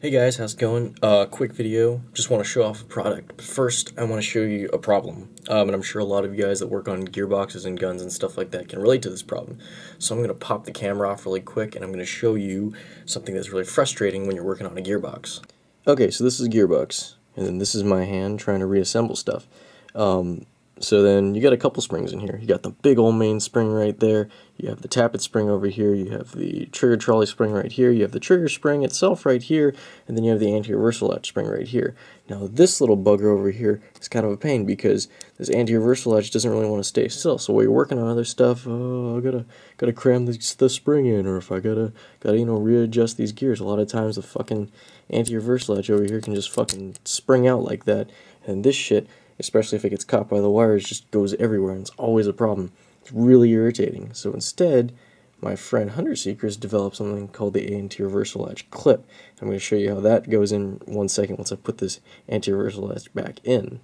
Hey guys, how's it going? Quick video, just want to show off a product. But first, I want to show you a problem. And I'm sure a lot of you guys that work on gearboxes and guns and stuff like that can relate to this problem. So I'm going to pop the camera off really quick and I'm going to show you something that's really frustrating when you're working on a gearbox. Okay, so this is a gearbox, and then this is my hand trying to reassemble stuff. So then you got a couple springs in here. You got the big old main spring right there. You have the tappet spring over here. You have the trigger trolley spring right here. You have the trigger spring itself right here. And then you have the anti-reversal latch spring right here. Now this little bugger over here is kind of a pain because this anti-reversal latch doesn't really want to stay still. So while you're working on other stuff, I gotta cram the spring in, or if I gotta readjust these gears. A lot of times the fucking anti-reversal latch over here can just fucking spring out like that. And this shit, especially if it gets caught by the wires, just goes everywhere, and it's always a problem. It's really irritating. So instead, my friend Hunter Seekers developed something called the anti-reversal latch clip. I'm going to show you how that goes in 1 second once I put this anti-reversal latch back in.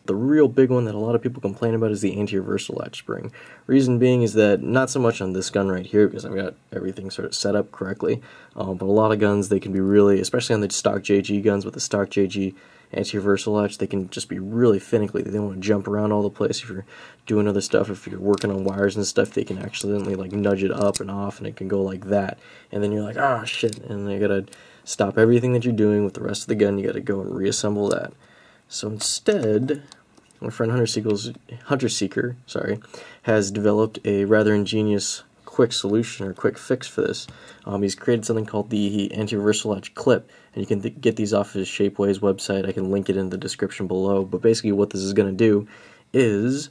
The real big one that a lot of people complain about is the anti-reversal latch spring. Reason being is that not so much on this gun right here, because I've got everything sort of set up correctly, but a lot of guns, they can be really, especially on the stock JG guns with the stock JG anti-reversal latch, they can just be really finicky. They don't want to jump around all the place. If you're doing other stuff, if you're working on wires and stuff, they can accidentally like nudge it up and off, and it can go like that. And then you're like, ah, shit, and you gotta stop everything that you're doing with the rest of the gun. You gotta go and reassemble that. So instead, my friend Hunter Seeker has developed a rather ingenious quick solution or quick fix for this. He's created something called the anti-reversal latch clip, and you can get these off his Shapeways website. I can link it in the description below. But basically what this is going to do is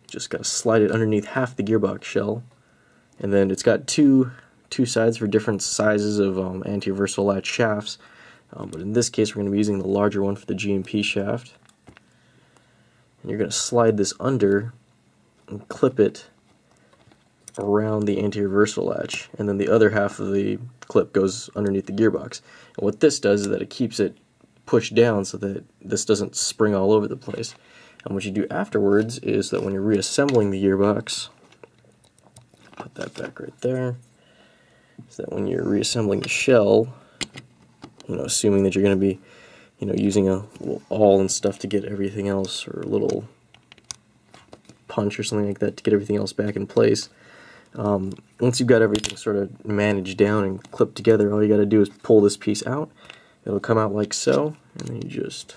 just got to slide it underneath half the gearbox shell, and then it's got two sides for different sizes of anti-reversal latch shafts. But in this case we're going to be using the larger one for the GMP shaft. And you're going to slide this under and clip it around the anti-reversal latch, and then the other half of the clip goes underneath the gearbox. And what this does is that it keeps it pushed down so that this doesn't spring all over the place. And what you do afterwards is that when you're reassembling the gearbox, put that back right there, is that when you're reassembling the shell, assuming that you're going to be using a little awl and stuff to get everything else, or a little punch or something like that to get everything else back in place. Once you've got everything sort of managed down and clipped together, all you got to do is pull this piece out. It'll come out like so, and then you just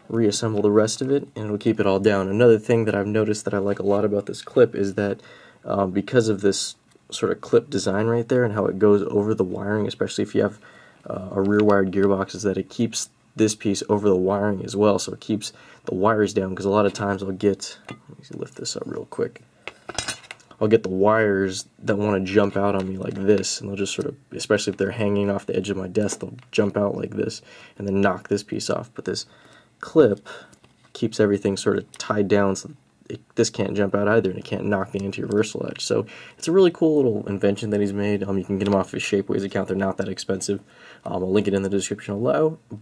reassemble the rest of it, and it'll keep it all down. Another thing that I've noticed that I like a lot about this clip is that because of this sort of clip design right there and how it goes over the wiring, especially if you have a rear-wired gearbox, is that it keeps this piece over the wiring as well, so it keeps the wires down. Because a lot of times I'll get, let me lift this up real quick, I'll get the wires that want to jump out on me like this, and they'll just sort of, especially if they're hanging off the edge of my desk, they'll jump out like this and then knock this piece off. But this clip keeps everything sort of tied down so this can't jump out either, and it can't knock the anti-reversal latch. So it's a really cool little invention that he's made. You can get them off his Shapeways account. They're not that expensive. I'll link it in the description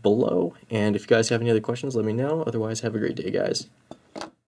below. And if you guys have any other questions, let me know. Otherwise, have a great day, guys.